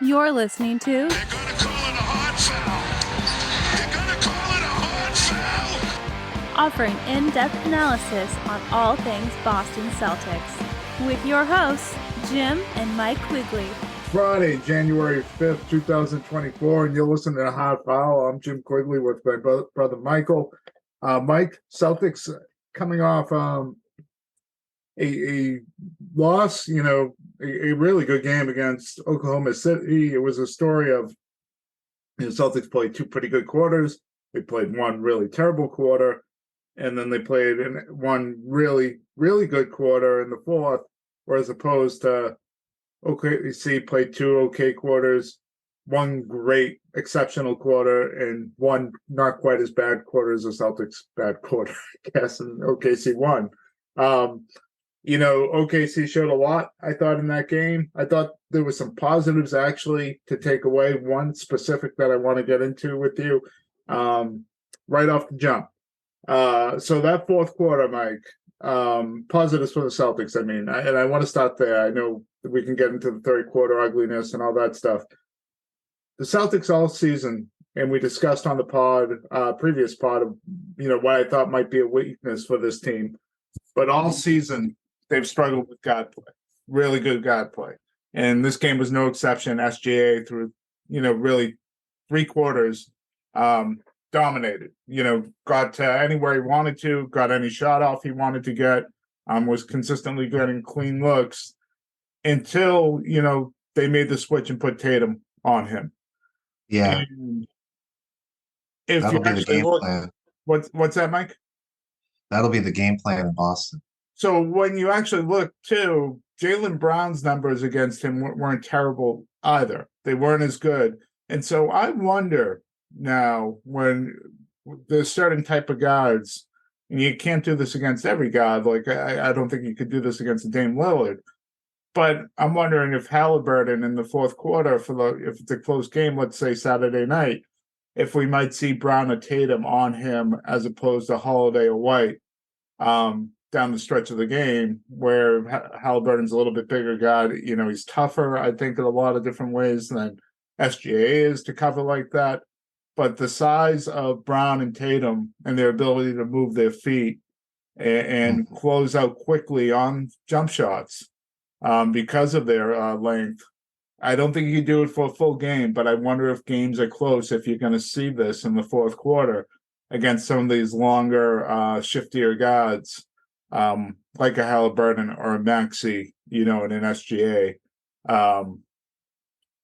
You're listening to They're gonna call it a hard foul. They're gonna call it a hard foul. offering in-depth analysis on all things Boston Celtics with your hosts, Jim and Mike Quigley. Friday, January 5th, 2024, and you're listening to Hard Foul. I'm Jim Quigley with my brother Michael. Mike, Celtics coming off a loss, a really good game against Oklahoma City. It was a story of Celtics played two pretty good quarters. They played one really terrible quarter, and then they played in one really, really good quarter in the fourth, whereas opposed to OKC played two okay quarters, one great, exceptional quarter, and one not quite as bad quarter as the Celtics' bad quarter, I guess, and OKC won. OKC showed a lot, I thought, in that game. I thought there were some positives, actually, to take away. One specific that I want to get into with you right off the jump. So that fourth quarter, Mike, positives for the Celtics, and I want to start there. I know we can get into the third quarter ugliness and all that stuff. The Celtics all season, and we discussed on the previous pod of, what I thought might be a weakness for this team. But all season, they've struggled with guard play, really good guard play. And this game was no exception. SGA through, really three quarters, dominated, got to anywhere he wanted to, got any shot off he wanted to get, was consistently getting clean looks until, they made the switch and put Tatum on him. Yeah. And if That'll you be the actually game look, plan. what's that, Mike? That'll be the game plan in Boston. So when you actually look, too, Jaylen Brown's numbers against him weren't terrible either. They weren't as good. And so I wonder now, when there's certain type of guards, and you can't do this against every guard, like I don't think you could do this against Dame Lillard, but I'm wondering if Halliburton in the fourth quarter, if it's a close game, let's say Saturday night, if we might see Brown or Tatum on him as opposed to Holiday or White down the stretch of the game, where Halliburton's a little bit bigger guy. He's tougher, I think, in a lot of different ways than SGA is to cover like that. But the size of Brown and Tatum and their ability to move their feet and close out quickly on jump shots because of their length, I don't think you can do it for a full game, but I wonder if games are close, if you're going to see this in the fourth quarter against some of these longer, shiftier guards, like a Halliburton or a Maxey, in an SGA,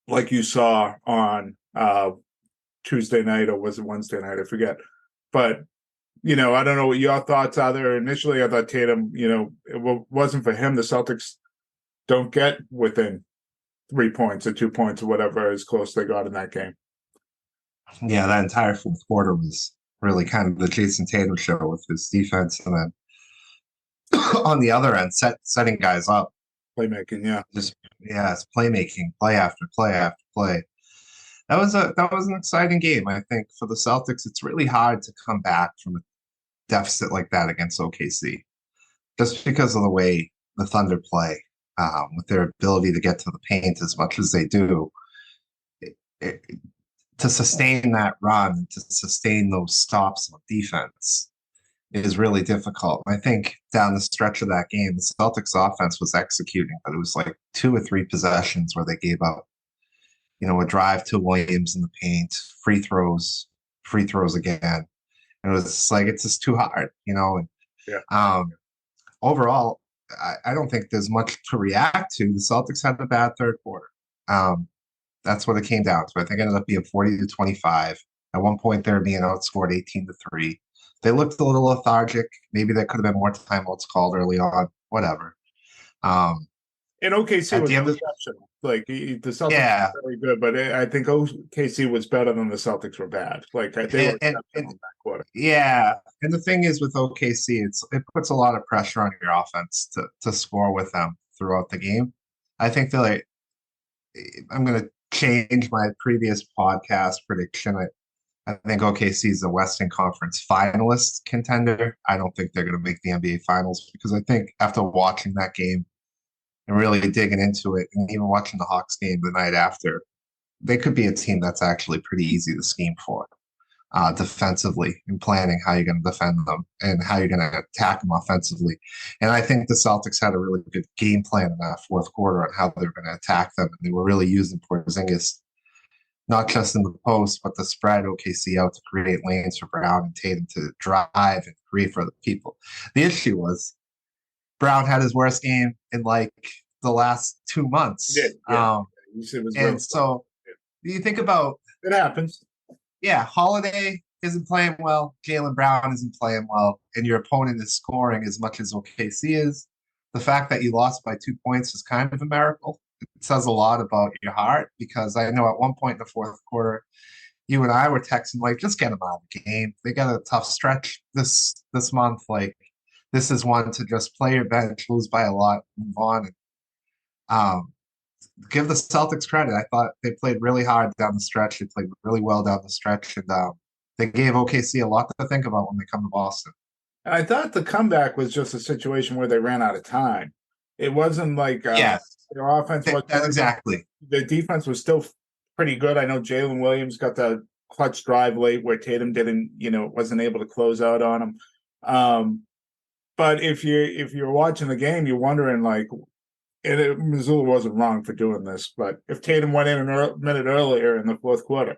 like you saw on Tuesday night, or was it Wednesday night? I forget. But, I don't know what your thoughts are there. Initially, I thought Tatum, it wasn't for him. The Celtics don't get within 3 points or 2 points or whatever as close they got in that game. Yeah, that entire fourth quarter was really kind of the Jason Tatum show with his defense, and then on the other end, setting guys up. Playmaking, yeah. It's playmaking, play after play after play. That was an exciting game. I think for the Celtics, it's really hard to come back from a deficit like that against OKC, just because of the way the Thunder play, with their ability to get to the paint as much as they do. To sustain that run, to sustain those stops on defense is really difficult. I think down the stretch of that game, the Celtics offense was executing, but it was like 2 or 3 possessions where they gave up, a drive to Williams in the paint, free throws again. And it was just like, it's just too hard, and overall, I don't think there's much to react to. The Celtics had a bad third quarter. That's what it came down to. I think it ended up being 40-25. At one point, they were being outscored 18-3. They looked a little lethargic. Maybe there could have been more timeouts called early on. Whatever. And OKC was exceptional. Like the Celtics were very good, but I think OKC was better than the Celtics were bad. Like they were exceptional in that quarter. Yeah, and the thing is with OKC, it puts a lot of pressure on your offense to score with them throughout the game. I think I'm going to change my previous podcast prediction. I think OKC is a Western Conference finalist contender. I don't think they're going to make the NBA Finals, because I think after watching that game and really digging into it, and even watching the Hawks game the night after, they could be a team that's actually pretty easy to scheme for defensively and planning how you're going to defend them and how you're going to attack them offensively. And I think the Celtics had a really good game plan in that fourth quarter on how they were going to attack them. And they were really using Porzingis, not just in the post, but to spread OKC out to create lanes for Brown and Tatum to drive and create for other people. The issue was Brown had his worst game in like the last 2 months. He did, yeah. And so you think about it happens. Yeah, Holiday isn't playing well. Jaylen Brown isn't playing well, and your opponent is scoring as much as OKC is. The fact that you lost by 2 points is kind of a miracle. It says a lot about your heart, because I know at one point in the fourth quarter, you and I were texting like, just get them out of the game. They got a tough stretch this month. Like, this is one to just play your bench, lose by a lot, move on. And give the Celtics credit. I thought they played really hard down the stretch. They played really well down the stretch, and they gave OKC a lot to think about when they come to Boston. I thought the comeback was just a situation where they ran out of time. It wasn't like their offense was exactly. The defense was still pretty good. I know Jalen Williams got the clutch drive late where Tatum wasn't able to close out on him. But if you're watching the game, you're wondering like, Missoula wasn't wrong for doing this, but if Tatum went in a minute earlier in the fourth quarter,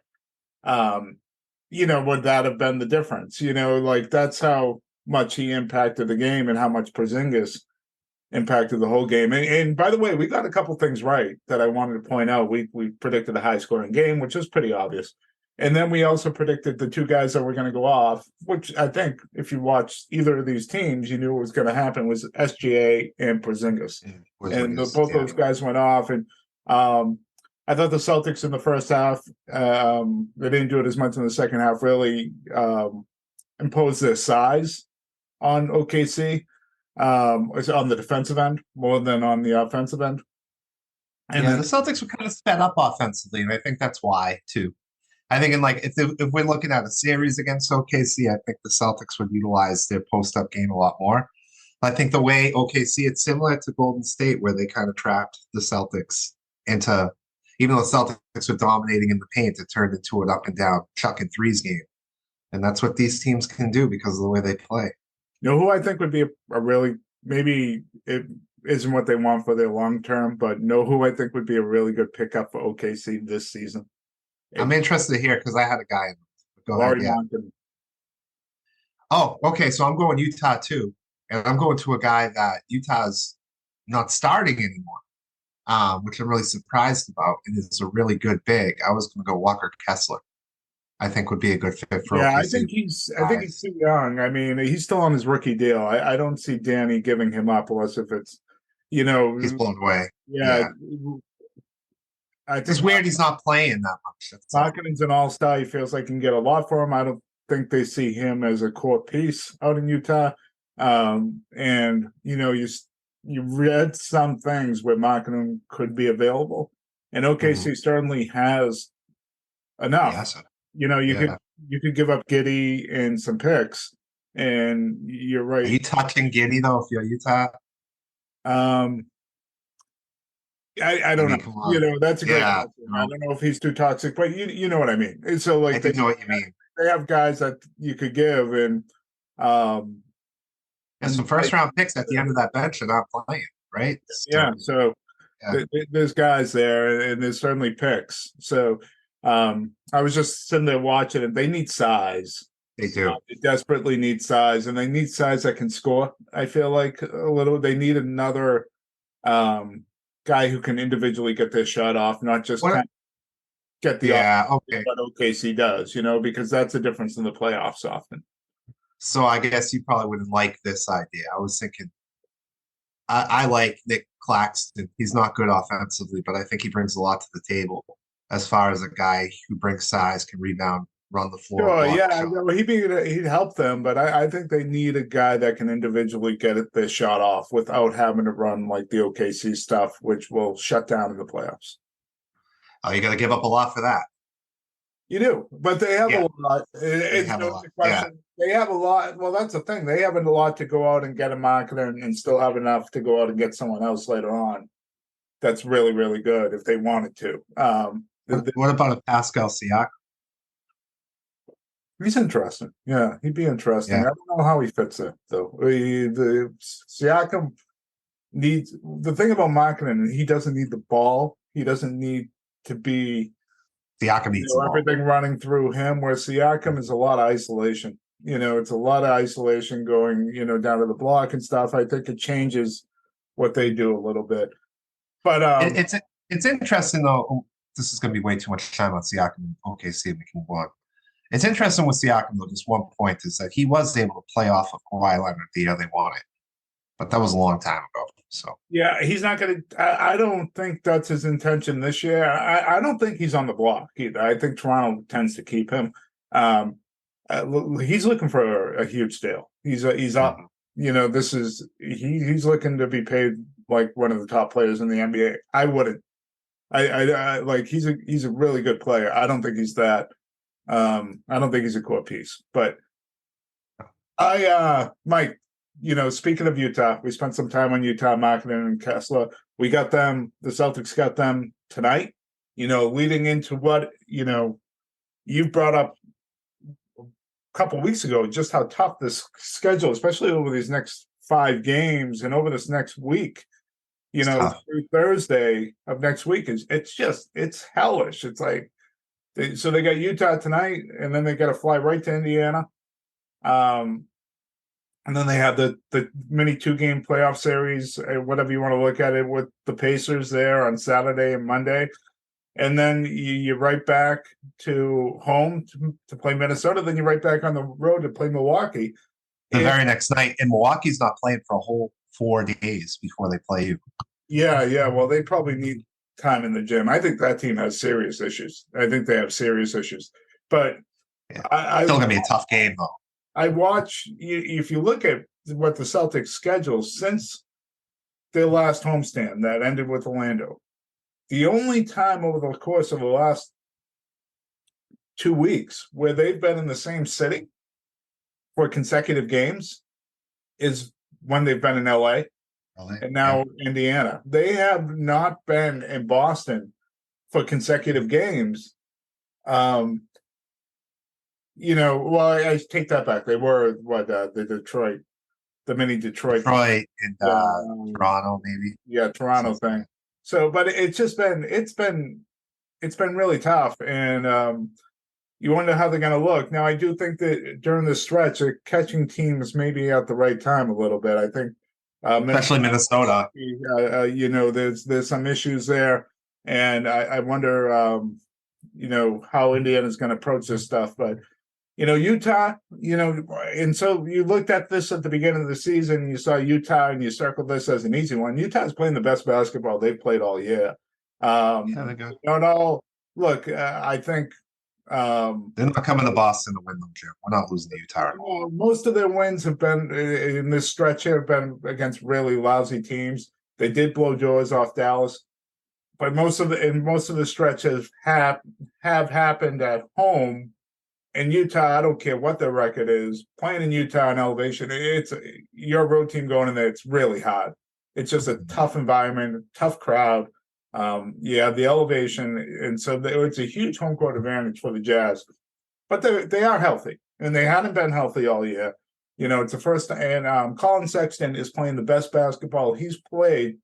would that have been the difference? Like that's how much he impacted the game and how much Porzingis impacted the whole game. And by the way, we got a couple things right that I wanted to point out. We predicted a high-scoring game, which is pretty obvious. And then we also predicted the two guys that were going to go off, which I think if you watched either of these teams, you knew what was going to happen was SGA and Porzingis. Both those guys went off. And I thought the Celtics in the first half, they didn't do it as much in the second half, really imposed their size on OKC. It's on the defensive end more than on the offensive end. And the Celtics were kind of sped up offensively, and I think that's why, too. I think if we're looking at a series against OKC, I think the Celtics would utilize their post-up game a lot more. I think the way OKC, it's similar to Golden State, where they kind of trapped the Celtics into, even though the Celtics were dominating in the paint, it turned into an up and down chuck and threes game. And that's what these teams can do because of the way they play. You know who I think would be a really, maybe it isn't what they want for their long term, but who I think would be a really good pickup for OKC this season? I'm interested to hear because I had a guy. Go ahead. Yeah. Oh, okay. So I'm going Utah too, and I'm going to a guy that Utah's not starting anymore, which I'm really surprised about. And is a really good big. I was going to go Walker Kessler. I think would be a good fit for. Yeah, OKC. I think he's too young. I mean, he's still on his rookie deal. I don't see Danny giving him up unless if it's, he's blown away. Yeah. It's weird he's not playing that much. Markkanen's an all-star. He feels like he can get a lot for him. I don't think they see him as a core piece out in Utah. And you read some things where Markkanen could be available, and OKC certainly has enough. Yes. You could give up Giddey and some picks, and you're right. Are you touching Giddey though if you're Utah? I don't know. That's a great question. I don't know if he's too toxic, but you know what I mean. And so like I know what you mean. They have guys that you could give, and some first round picks at the end of that bench are not playing, right? So there's guys there, and there's certainly picks. So I was just sitting there watching it. They need size. They do. They desperately need size, and they need size that can score. I feel like a little. They need another guy who can individually get their shot off, not just get the what OKC does, because that's the difference in the playoffs often. So I guess you probably wouldn't like this idea. I was thinking I like Nick Claxton. He's not good offensively, but I think he brings a lot to the table as far as a guy who brings size, can rebound, run the floor. Sure, he'd help them, but I think they need a guy that can individually get their shot off without having to run like the OKC stuff, which will shut down in the playoffs. Oh, you got to give up a lot for that. You do, but they have a lot. They have a lot. Well, that's the thing. They have a lot to go out and get a marketer and still have enough to go out and get someone else later on. That's really, really good if they wanted to. What about a Pascal Siakam? He's interesting. Yeah, he'd be interesting. Yeah. I don't know how he fits in though. The Siakam needs the thing about marketing. He doesn't need the ball. He doesn't need to be Siakam needs the ball. everything running through him. Where Siakam is a lot of isolation. It's a lot of isolation going down to the block and stuff. I think it changes what they do a little bit. But It's interesting though. This is going to be way too much time on Siakam and OKC, and we can move on. It's interesting with Siakam though. Just one point is that he was able to play off of Kawhi Leonard the year they won it, but that was a long time ago. So yeah, he's not going to. I don't think that's his intention this year. I don't think he's on the block either. I think Toronto tends to keep him. He's looking for a huge deal. He's up. This is he's looking to be paid like one of the top players in the NBA. I wouldn't. I like he's a really good player. I don't think he's that. I don't think he's a core piece. But Mike, speaking of Utah, we spent some time on Utah marketing and Kessler. We got them. The Celtics got them tonight. Leading into what you brought up a couple weeks ago, just how tough this schedule, especially over these next 5 games and over this next week. Through Thursday of next week it's hellish. It's like so they got Utah tonight, and then they got to fly right to Indiana, and then they have the mini 2-game playoff series, whatever you want to look at it, with the Pacers there on Saturday and Monday, and then you're right back to home to play Minnesota. Then you're right back on the road to play Milwaukee. The very next night, and Milwaukee's not playing for a whole 4 days before they play you. Yeah. Well, they probably need time in the gym. I think that team has serious issues. I think they have serious issues. But it's still going to be a tough game, though. I watch, if you look at what the Celtics schedule since their last homestand that ended with Orlando, the only time over the course of the last 2 weeks where they've been in the same city for consecutive games is when they've been in LA and now Indiana. They have not been in Boston for consecutive games. Well, I take that back. They were the mini Detroit and Toronto, maybe. Yeah, Toronto thing. So, but it's been really tough, and you wonder how they're going to look. Now, I do think that during this stretch, they're catching teams maybe at the right time a little bit. I think, especially Minnesota. There's some issues there, and I wonder, how Indiana's going to approach this stuff. But Utah, and so you looked at this at the beginning of the season. You saw Utah, and you circled this as an easy one. Utah's playing the best basketball they've played all year. They're good. Look, I think. They're not coming to Boston to win them, Jim. We're not losing to Utah. Most of their wins have been in this stretch here have been against really lousy teams. They did blow doors off Dallas, but most of the stretches have happened at home. And Utah, I don't care what their record is, playing in Utah in elevation, it's your road team going in there. It's really hard. It's just a tough environment, tough crowd. The elevation, and so it's a huge home court advantage for the Jazz. But they are healthy, and they hadn't been healthy all year. It's the first, and Colin Sexton is playing the best basketball he's played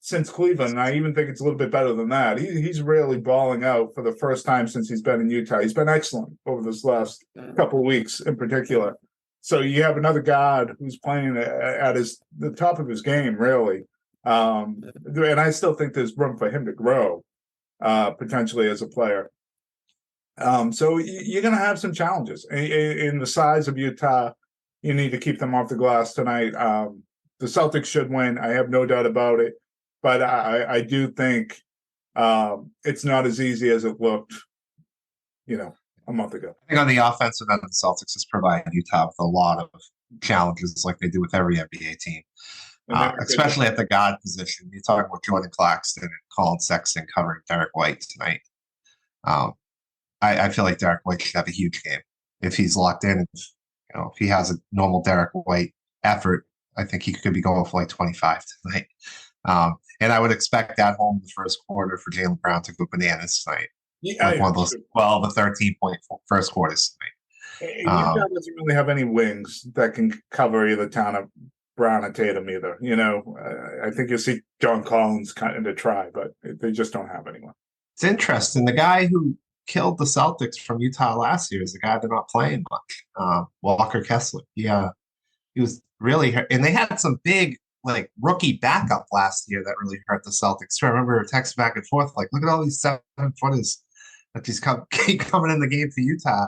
since Cleveland. And I even think it's a little bit better than that. He's really balling out for the first time since he's been in Utah. He's been excellent over this last couple of weeks in particular. So you have another guard who's playing at the top of his game, really. And I still think there's room for him to grow potentially as a player. So you're going to have some challenges in the size of Utah. You need to keep them off the glass tonight. The Celtics should win. I have no doubt about it. But I do think it's not as easy as it looked, a month ago. I think on the offensive end, the Celtics has provided Utah with a lot of challenges like they do with every NBA team. Especially at the guard position. You're talking about Jordan Clarkson and Colin Sexton covering Derek White tonight. I feel like Derek White should have a huge game. If he's locked in, if he has a normal Derek White effort, I think he could be going for like 25 tonight. And I would expect at home in the first quarter for Jaylen Brown to go bananas tonight. Yeah, like one of those 12 or 13-point first quarters and tonight. Utah doesn't really have any wings that can cover either town of Brown and Tatum either. I think you'll see John Collins kind of try, but they just don't have anyone. It's interesting. The guy who killed the Celtics from Utah last year is the guy they're not playing much. Walker Kessler. He was really hurt. And they had some big like rookie backup last year that really hurt the Celtics. I remember texting back and forth, like, look at all these 7-footers that keep coming in the game for Utah.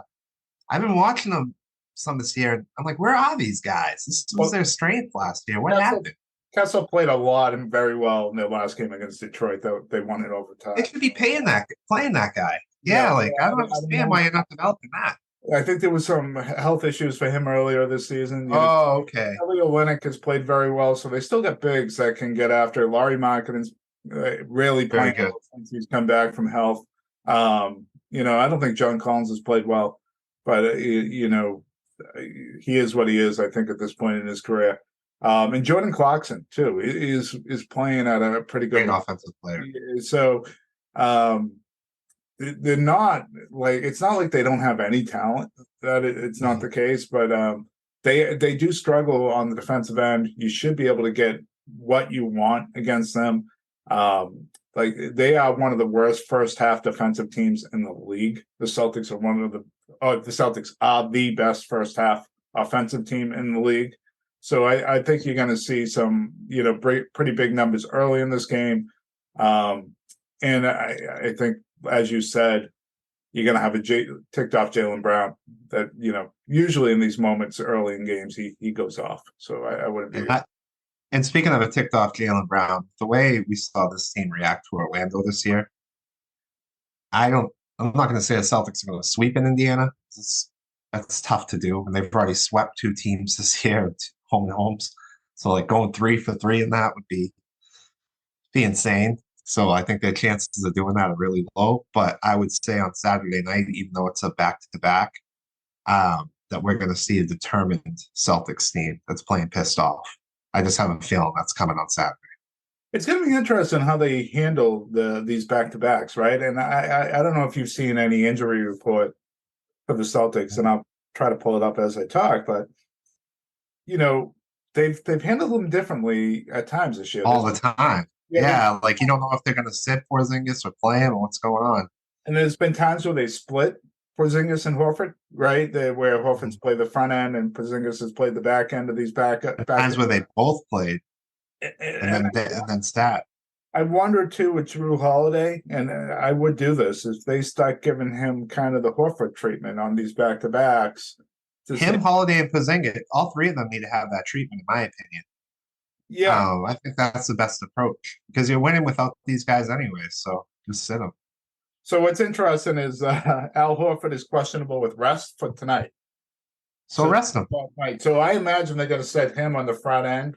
I've been watching them some this year. And I'm like, where are these guys? This was their strength last year. What happened? Kessler played a lot and very well in their last game against Detroit. They won it overtime. They should be playing that guy. Yeah, like I don't understand why you're not developing that. I think there was some health issues for him earlier this season. Okay. Elio Olynyk has played very well, so they still got bigs that can get after. Laurie Markkanen's really playing good since he's come back from health. I don't think John Collins has played well, but he is what he is. I think at this point in his career, and Jordan Clarkson too is playing at a pretty good offensive player. So. They're not like it's not like they don't have any talent. That it's not the case, but they do struggle on the defensive end. You should be able to get what you want against them. Like they are one of the worst first half defensive teams in the league. The Celtics are the Celtics are the best first half offensive team in the league. So I think you're going to see some pretty big numbers early in this game, and I think. As you said, you're going to have a ticked off Jaylen Brown that, usually in these moments early in games, he goes off. So I wouldn't be. And speaking of a ticked off Jaylen Brown, the way we saw this team react to Orlando this year, I'm not going to say the Celtics are going to sweep in Indiana. That's tough to do. And they've already swept 2 teams this year, home and homes. So like going 3 for 3 in that would be insane. So I think their chances of doing that are really low. But I would say on Saturday night, even though it's a back-to-back, that we're going to see a determined Celtics team that's playing pissed off. I just have a feeling that's coming on Saturday. It's going to be interesting how they handle these back-to-backs, right? And I don't know if you've seen any injury report for the Celtics, and I'll try to pull it up as I talk. But they've handled them differently at times this year. All the time. Yeah, like you don't know if they're going to sit Porzingis or play him or what's going on. And there's been times where they split Porzingis and Horford, right? Where Horford's played the front end and Porzingis has played the back end of these back times where they both played, and then stat. I wonder too with Jrue Holiday, and I would do this if they start giving him kind of the Horford treatment on these back-to-backs. Holiday, and Porzingis, all 3 of them need to have that treatment, in my opinion. Yeah, I think that's the best approach because you're winning without these guys anyway. So just sit them. So what's interesting is Al Horford is questionable with rest for tonight. So rest him. Right. So I imagine they're going to set him on the front end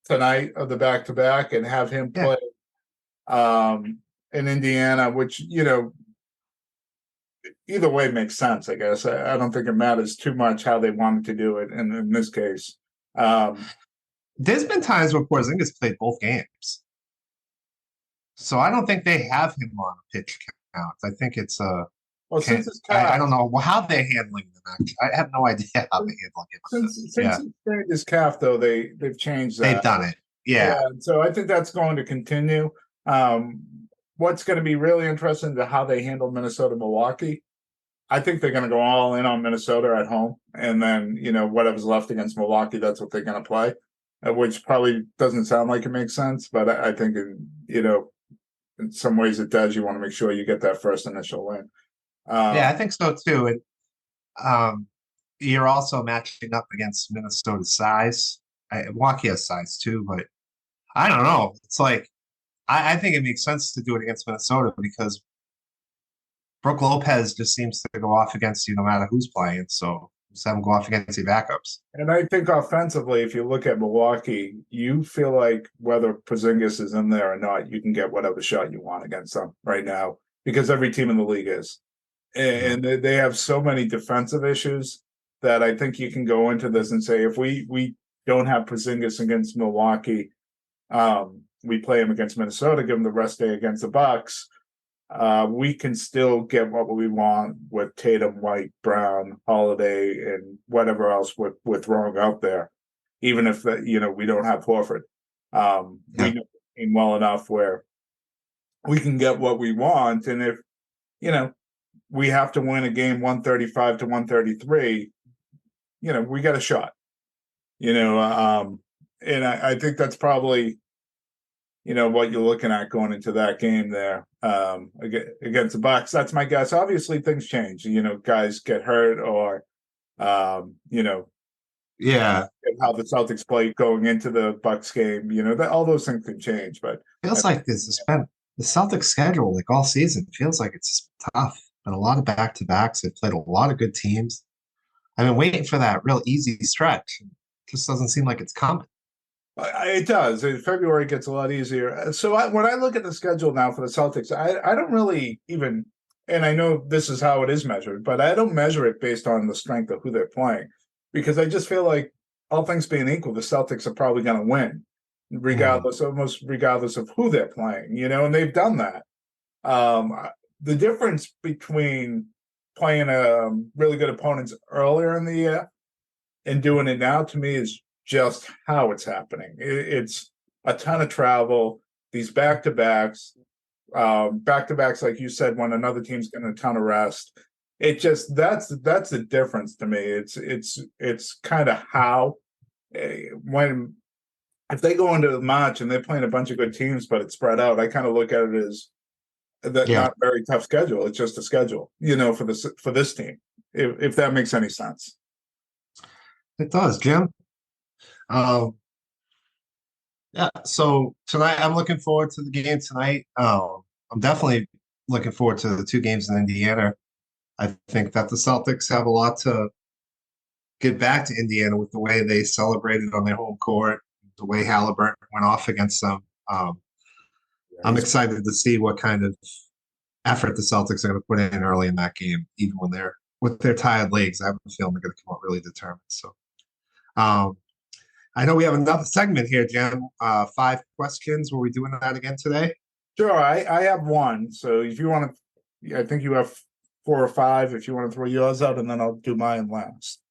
tonight of the back-to-back and have him play in Indiana, which either way makes sense. I guess I don't think it matters too much how they wanted to do it, and in this case. There's been times where Porzingis played both games. So I don't think they have him on a pitch count. I think it's since his calf, I don't know how they're handling him. Actually, I have no idea how they're handling him. Since he sprained his calf, though, they've changed that. They've done it. Yeah. So I think that's going to continue. What's going to be really interesting to how they handle Minnesota-Milwaukee. I think they're going to go all in on Minnesota at home, and then whatever's left against Milwaukee, that's what they're going to play. Which probably doesn't sound like it makes sense, but I think in some ways it does. You want to make sure you get that first initial win. Yeah, I think so too. And you're also matching up against Minnesota's size. Milwaukee has size too, but I don't know. It's like I think it makes sense to do it against Minnesota because Brook Lopez just seems to go off against you no matter who's playing. So just have them go off against the backups. And I think offensively, if you look at Milwaukee, you feel like whether Porzingis is in there or not, you can get whatever shot you want against them right now because every team in the league is. And they have so many defensive issues that I think you can go into this and say, if we don't have Porzingis against Milwaukee, we play him against Minnesota, give him the rest day against the Bucks. we can still get what we want with Tatum, White, Brown, Holiday, and whatever else we're throwing out there, even if we don't have Horford. We know the team well enough where we can get what we want, and if we have to win a game 135 to 133, we got a shot. And I think that's probably what you're looking at going into that game there against the Bucks. That's my guess. Obviously, things change. Guys get hurt or Yeah, how the Celtics play going into the Bucks game. That all those things can change. But feels like this has been the Celtics schedule like all season. Feels like it's tough, but a lot of back-to-backs. They've played a lot of good teams. I've been waiting for that real easy stretch. It just doesn't seem like it's coming. It does. February gets a lot easier. So when I look at the schedule now for the Celtics, I don't really even, and I know this is how it is measured, but I don't measure it based on the strength of who they're playing, because I just feel like all things being equal, the Celtics are probably going to win, almost regardless of who they're playing, and they've done that. The difference between playing really good opponents earlier in the year and doing it now, to me, is just how it's happening. It's a ton of travel, these back-to-backs, like you said, when another team's getting a ton of rest. It just that's the difference to me. It's kind of how if they go into the March and they're playing a bunch of good teams, but it's spread out, I kind of look at it as that not very tough schedule. It's just a schedule, for this team, if that makes any sense. It does, Jim. Yeah, so tonight I'm looking forward to the game tonight. I'm definitely looking forward to the two games in Indiana. I think that the Celtics have a lot to get back to Indiana with the way they celebrated on their home court, the way Halliburton went off against them. I'm excited to see what kind of effort the Celtics are going to put in early in that game, even when they're with their tired legs. I have a feeling they're going to come out really determined. So, I know we have another segment here, Jim. 5 questions. Were we doing that again today? Sure. I have one. So if you want to, I think you have 4 or 5. If you want to throw yours out, and then I'll do mine last.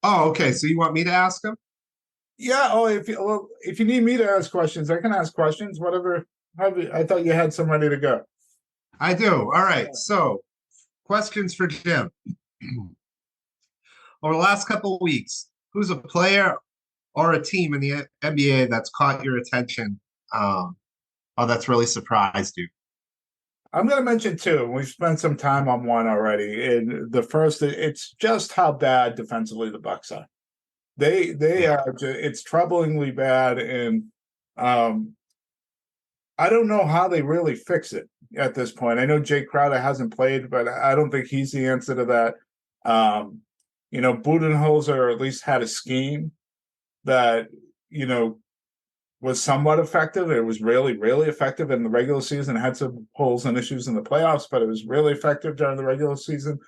Oh, okay. So you want me to ask them? Yeah. Oh, if you need me to ask questions, I can ask questions. Whatever. I thought you had some ready to go. I do. All right. So, questions for Jim. Over the last couple of weeks, who's a player or a team in the NBA that's caught your attention, or that's really surprised you? I'm going to mention 2. We've spent some time on one already. And the first, it's just how bad defensively the Bucks are. They are. It's troublingly bad, and I don't know how they really fix it at this point. I know Jay Crowder hasn't played, but I don't think he's the answer to that. Budenholzer at least had a scheme that, was somewhat effective. It was really, really effective in the regular season. It had some holes and issues in the playoffs, but it was really effective during the regular season.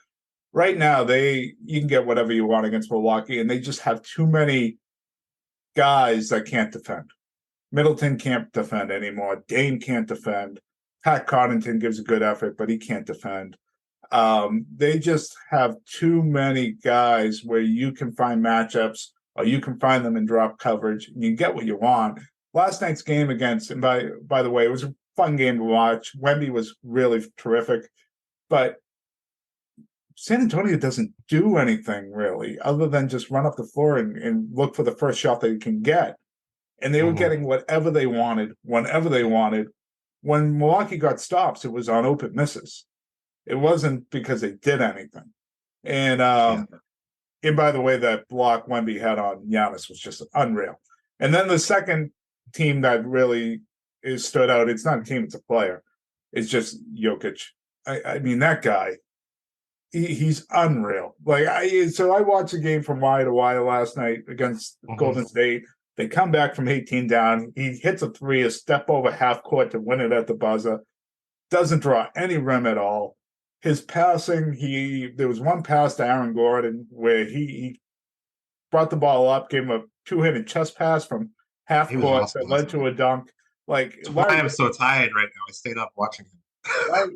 Right now, you can get whatever you want against Milwaukee, and they just have too many guys that can't defend. Middleton can't defend anymore. Dame can't defend. Pat Connaughton gives a good effort, but he can't defend. They just have too many guys where you can find matchups, or you can find them in drop coverage, and you get what you want. Last night's game against, and by the way, it was a fun game to watch. Wemby was really terrific, but San Antonio doesn't do anything really other than just run up the floor and look for the first shot they can get. And they were getting whatever they wanted, whenever they wanted. When Milwaukee got stops, it was on open misses. It wasn't because they did anything. And and by the way, that block Wemby had on Giannis was just unreal. And then the second team that really stood out, it's not a team, it's a player. It's just Jokic. I mean, that guy, he's unreal. So I watched a game from wire to wire last night against Golden State. They come back from 18 down. He hits a 3, a step over half court to win it at the buzzer. Doesn't draw any rim at all. His passing, there was one pass to Aaron Gordon where he brought the ball up, gave him a 2-handed chest pass from half court that led to a dunk. That's why I'm so tired right now. I stayed up watching him.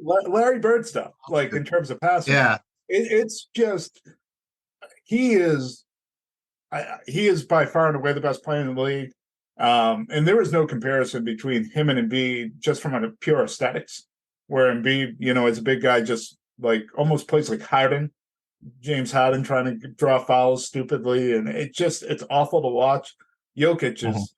Larry Bird stuff, like in terms of passing. Yeah. It's just he is by far and away the best player in the league. And there is no comparison between him and Embiid just from a pure aesthetics, where Embiid, is a big guy, just like almost plays like Harden, James Harden, trying to draw fouls stupidly, and it's awful to watch. Jokic is,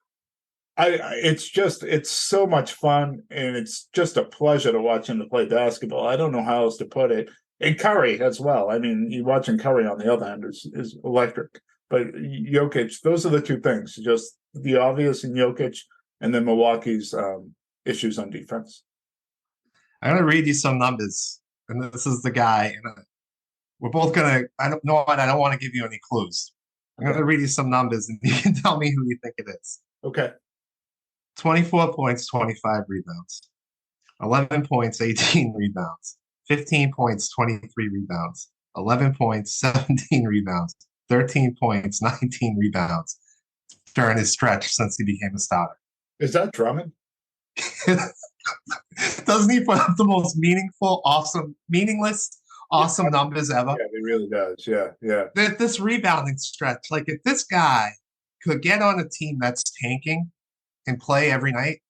it's so much fun, and it's just a pleasure to watch him to play basketball. I don't know how else to put it. And Curry as well. I mean, you watching Curry on the other end is electric. But Jokic, those are the two things. Just the obvious in Jokic, and then Milwaukee's issues on defense. I'm going to read you some numbers. And this is the guy. And we're both going to, I don't know what, I don't want to give you any clues. I'm going to read you some numbers, and you can tell me who you think it is. Okay. 24 points, 25 rebounds. 11 points, 18 rebounds. 15 points, 23 rebounds. 11 points, 17 rebounds. 13 points, 19 rebounds during his stretch since he became a starter. Is that Drummond? Doesn't he put up the most meaningful, meaningless, numbers ever? Yeah, he really does. Yeah. This rebounding stretch, like if this guy could get on a team that's tanking and play every night,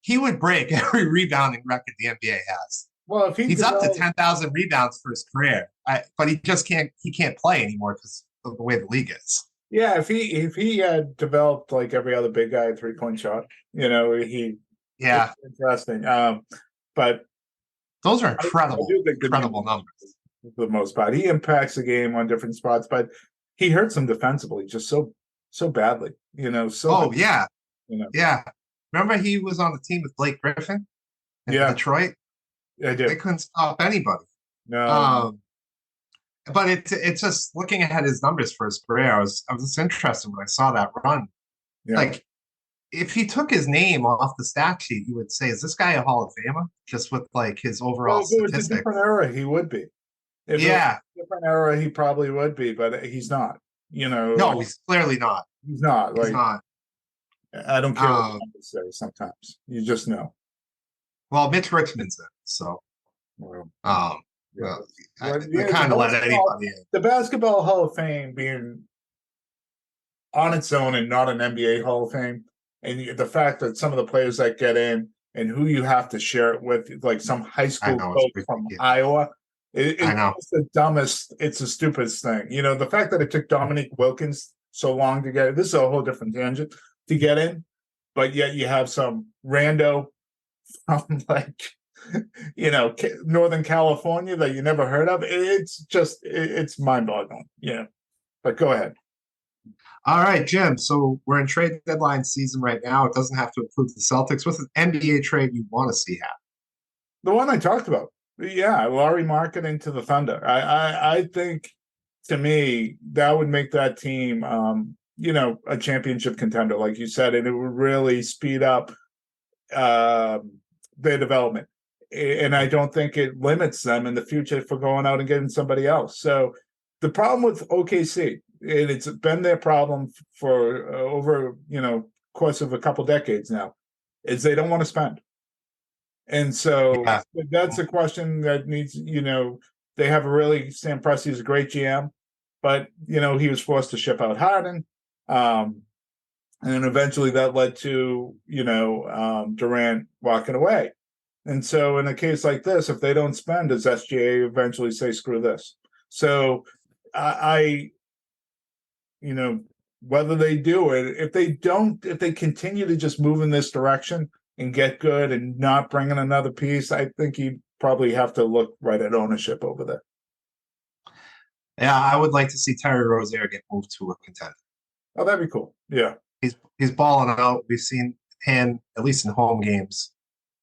he would break every rebounding record the NBA has. Well, if he's up to 10,000 rebounds for his career, but he just can't play anymore because of the way the league is. Yeah, if he had developed like every other big guy 3-point shot, it's interesting. But those are incredible numbers. For the most part, he impacts the game on different spots, but he hurts them defensively just so badly. Yeah. Remember he was on the team with Blake Griffin in Detroit? I did. They couldn't stop anybody. No. But it's just looking at his numbers for his career. I was just interested when I saw that run. Yeah. Like, if he took his name off the stat sheet, you would say, "Is this guy a Hall of Famer?" Just with like his overall statistics. If it was a different era, he would be. If it was a different era, he probably would be, but he's not. No, he's clearly not. He's not. He's not. I don't care what numbers say. Sometimes you just know. Well, Mitch Richmond's in, so. I kind of let anybody in. The Basketball Hall of Fame being on its own and not an NBA Hall of Fame, and the fact that some of the players that get in and who you have to share it with, like some high school coach from Iowa, it's the dumbest, it's the stupidest thing. The fact that it took Dominique Wilkins so long to get it, this is a whole different tangent, to get in, but yet you have some rando from Northern California that you never heard of. It's mind-boggling. Yeah. But go ahead. All right, Jim. So we're in trade deadline season right now. It doesn't have to include the Celtics. What's an NBA trade you want to see happen? The one I talked about. Yeah, Laurie marketing to the Thunder. I think, to me, that would make that team a championship contender, like you said, and it would really speed up their development. And I don't think it limits them in the future for going out and getting somebody else. So the problem with OKC, and it's been their problem for over, course of a couple decades now, is they don't want to spend. And so that's a question that needs, they have Sam Presti is a great GM, but, he was forced to ship out Harden. And eventually that led to, Durant walking away. And so in a case like this, if they don't spend, does SGA eventually say, screw this? So whether they do it, if they continue to just move in this direction and get good and not bring in another piece, I think you'd probably have to look right at ownership over there. Yeah, I would like to see Terry Rozier get moved to a contender. Oh, that'd be cool. Yeah. He's balling out. We've seen him, at least in home games,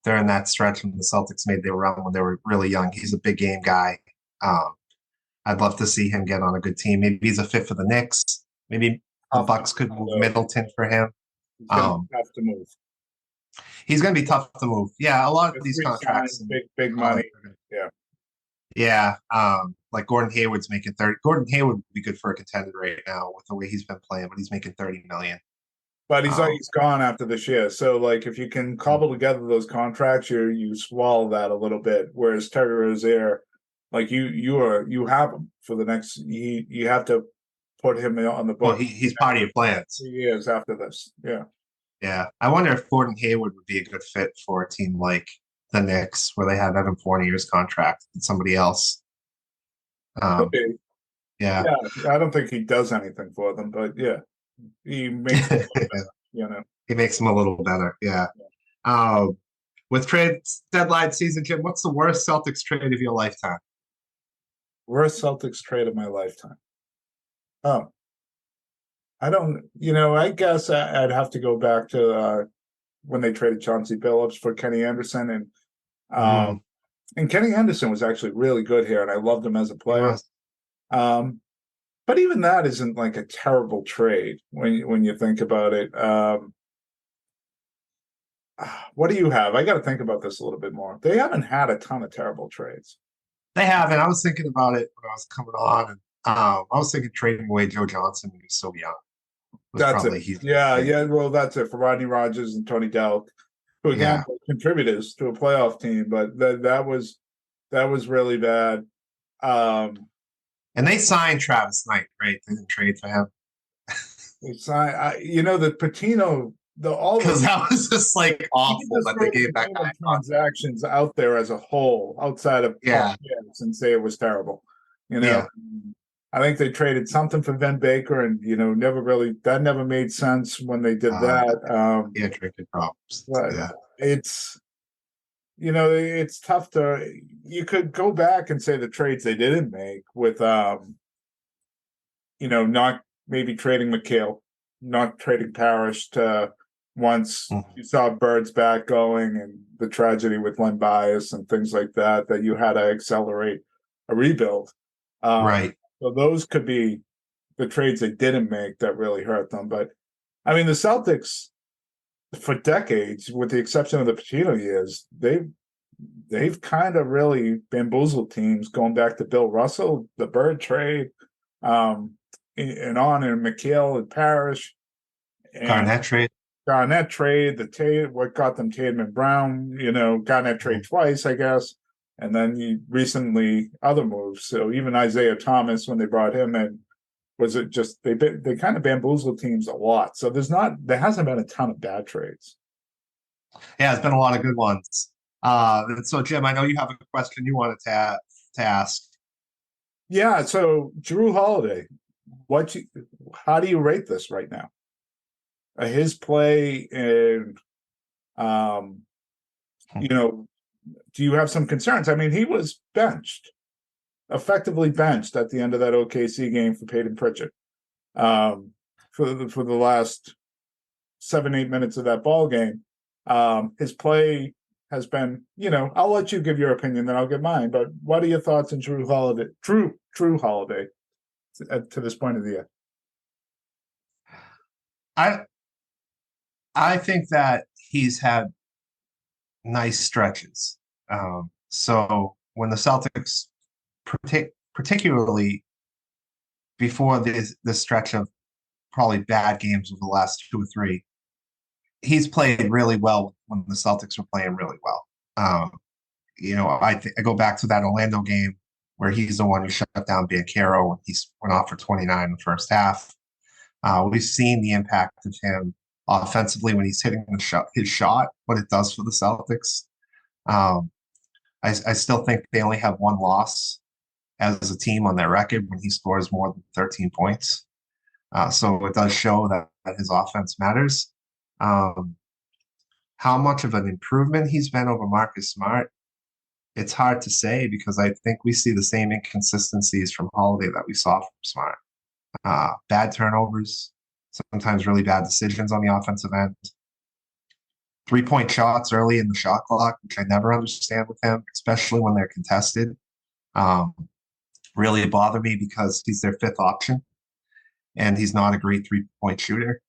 during that stretch when the Celtics made their run when they were really young. He's a big game guy. I'd love to see him get on a good team. Maybe he's a fit for the Knicks. Maybe the Bucks could move Middleton for him. He's going to have to move. He's going to be tough to move. Yeah, a lot of these contracts. Big money. Yeah. Yeah, like Gordon Hayward's making 30. Gordon Hayward would be good for a contender right now with the way he's been playing, but he's making $30 million. But he's gone after this year. So like if you can cobble together those contracts, you swallow that a little bit. Whereas Terry Rozier, like you have him for the next you have to put him on the Well, book he's part of your plans. 3 years after this. Yeah. Yeah. I wonder if Gordon Hayward would be a good fit for a team like the Knicks, where they have Evan Fournier's contract and somebody else. Okay. Yeah. Yeah. I don't think he does anything for them, but yeah. He makes it better. He makes them a little better. Yeah. With trade deadline season, Jim, what's the worst Celtics trade of your lifetime? Worst Celtics trade of my lifetime. Oh, I don't, I guess I'd have to go back to when they traded Chauncey Billups for Kenny Anderson. And Kenny Anderson was actually really good here, and I loved him as a player. But even that isn't like a terrible trade when you think about it. What do you have? I got to think about this a little bit more. They haven't had a ton of terrible trades. They haven't. I was thinking about it when I was coming on, and I was thinking trading away Joe Johnson when he's so young. That's it. Yeah. Well, that's it for Rodney Rogers and Tony Delk, who again were contributors to a playoff team, but that was really bad. And they signed Travis Knight, right? They didn't trade for him. They signed, the Patino, because that was just like awful that they gave that guy transactions out there as a whole, outside of and say it was terrible. I think they traded something for Van Baker, and that never made sense when they did that. Drinking problems. But it's tough to. You could go back and say the trades they didn't make with, not maybe trading McHale, not trading Parrish to once you saw Bird's back going and the tragedy with Len Bias and things like that you had to accelerate a rebuild. Right. So those could be the trades they didn't make that really hurt them. But I mean, the Celtics for decades, with the exception of the Patino years, they've kind of really bamboozled teams going back to Bill Russell, the Bird trade, and McHale and Parrish. And Garnett trade, what got them Tatum and Brown, Garnett trade twice, I guess. And then recently other moves. So even Isaiah Thomas, when they brought him in, was it just they kind of bamboozled teams a lot. So there hasn't been a ton of bad trades. Yeah, it's been a lot of good ones. So Jim, I know you have a question you wanted to ask. Yeah. So Jrue Holiday, how do you rate this right now? His play and, do you have some concerns? I mean, he was effectively benched at the end of that OKC game for Peyton Pritchard for the last 7-8 minutes of that ball game. His play has been, I'll let you give your opinion, then I'll give mine. But what are your thoughts on Jrue Holiday? Jrue Holiday to this point of the year? I think that he's had nice stretches. So when the Celtics, particularly before this stretch of probably bad games over the last 2 or 3, he's played really well when the Celtics were playing really well. I go back to that Orlando game where he's the one who shut down Banchero when he went off for 29 in the first half. We've seen the impact of him offensively when he's hitting his shot, what it does for the Celtics. I still think they only have one loss as a team on their record when he scores more than 13 points. So it does show that his offense matters. How much of an improvement he's been over Marcus Smart, it's hard to say because I think we see the same inconsistencies from Holiday that we saw from Smart. Bad turnovers, sometimes really bad decisions on the offensive end. 3-point shots early in the shot clock, which I never understand with him, especially when they're contested. Really bother me because he's their 5th option, and he's not a great 3-point shooter.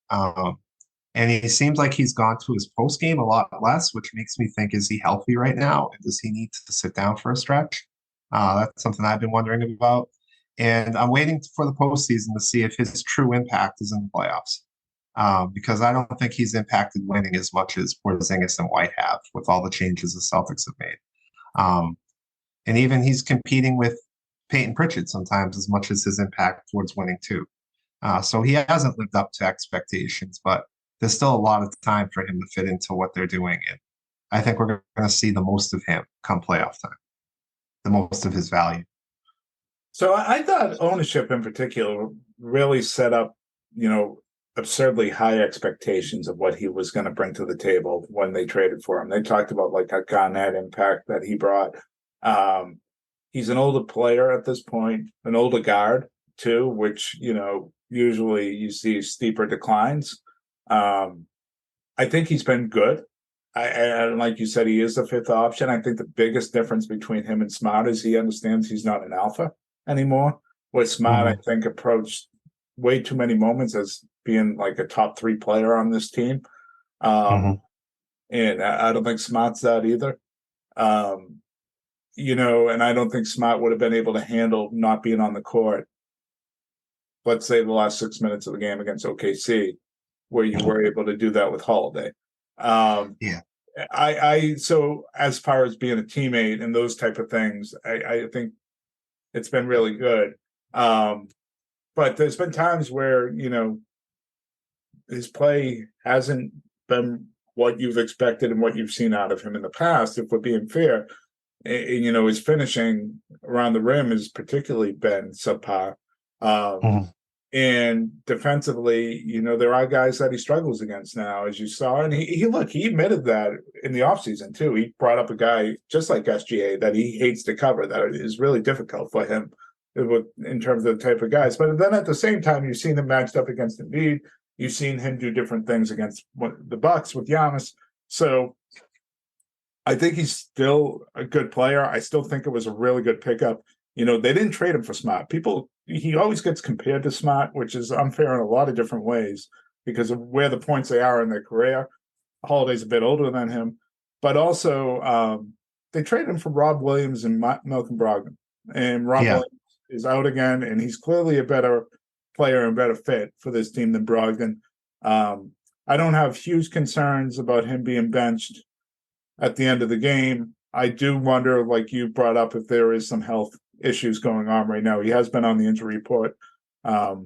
And he seems like he's gone to his post game a lot less, which makes me think, is he healthy right now? Does he need to sit down for a stretch? That's something I've been wondering about. And I'm waiting for the postseason to see if his true impact is in the playoffs. because I don't think he's impacted winning as much as Porzingis and White have with all the changes the Celtics have made. And even he's competing with Peyton Pritchard sometimes as much as his impact towards winning too. So he hasn't lived up to expectations, but there's still a lot of time for him to fit into what they're doing. And I think we're going to see the most of him come playoff time, the most of his value. So I thought ownership in particular really set up, absurdly high expectations of what he was going to bring to the table when they traded for him. They talked about like a Garnett impact that he brought. He's an older player at this point, an older guard too, which, usually you see steeper declines. I think he's been good. And like you said, he is the fifth option. I think the biggest difference between him and Smart is he understands he's not an alpha anymore. Where Smart, I think, approached way too many moments as being like a top 3 player on this team. And I don't think Smart's that either. And I don't think Smart would have been able to handle not being on the court, let's say the last 6 minutes of the game against OKC, where you were able to do that with Holiday. So as far as being a teammate and those type of things, I think it's been really good. But there's been times where, his play hasn't been what you've expected and what you've seen out of him in the past, if we're being fair. And, his finishing around the rim has particularly been subpar. And defensively, there are guys that he struggles against now, as you saw. And he admitted that in the offseason, too. He brought up a guy just like SGA that he hates to cover, that is really difficult for him in terms of the type of guys. But then at the same time, you've seen him matched up against Embiid. You've seen him do different things against the Bucks with Giannis. So I think he's still a good player. I still think it was a really good pickup. They didn't trade him for Smart. He always gets compared to Smart, which is unfair in a lot of different ways because of where the points they are in their career. Holiday's a bit older than him, but also they traded him for Rob Williams and Malcolm Brogdon. And Rob Williams is out again, and he's clearly a better player and better fit for this team than Brogdon. I don't have huge concerns about him being benched at the end of the game. I do wonder, like you brought up, if there is some health issues going on right now. He has been on the injury report.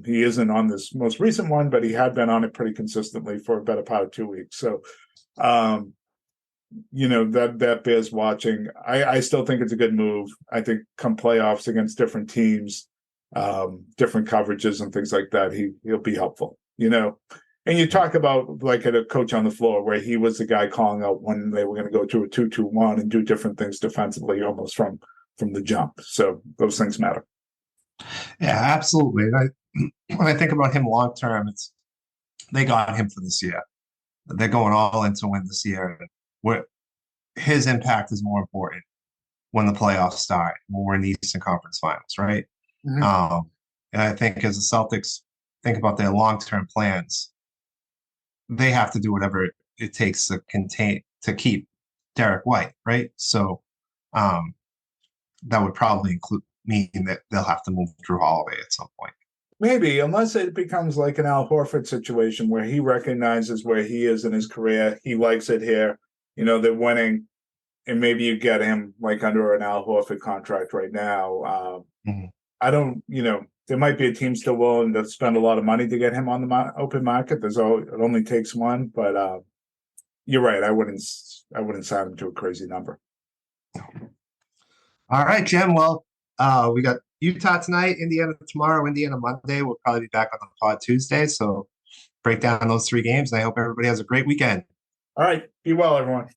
He isn't on this most recent one, but he had been on it pretty consistently for a better part of 2 weeks. So, that bears watching. I still think it's a good move. I think come playoffs against different teams, different coverages and things like that, he'll be helpful, And you talk about like a coach on the floor where he was the guy calling out when they were going to go to a 2-2-1 and do different things defensively almost from the jump. So those things matter. Yeah, absolutely. And when I think about him long term, they got him for this year. They're going all in to win this year. Where his impact is more important when the playoffs start, when we're in the Eastern Conference Finals, right? And I think as the Celtics think about their long-term plans, they have to do whatever it takes to keep Derek White, right? So that would probably mean that they'll have to move Jrue Holiday at some point. Maybe, unless it becomes like an Al Horford situation where he recognizes where he is in his career. He likes it here. They're winning, and maybe you get him like under an Al Horford contract right now. I don't, there might be a team still willing to spend a lot of money to get him on the open market. It only takes one, but you're right. I wouldn't sign him to a crazy number. All right, Jim. Well, we got Utah tonight, Indiana tomorrow, Indiana Monday. We'll probably be back on the pod Tuesday. So break down those 3 games, and I hope everybody has a great weekend. All right. Be well, everyone.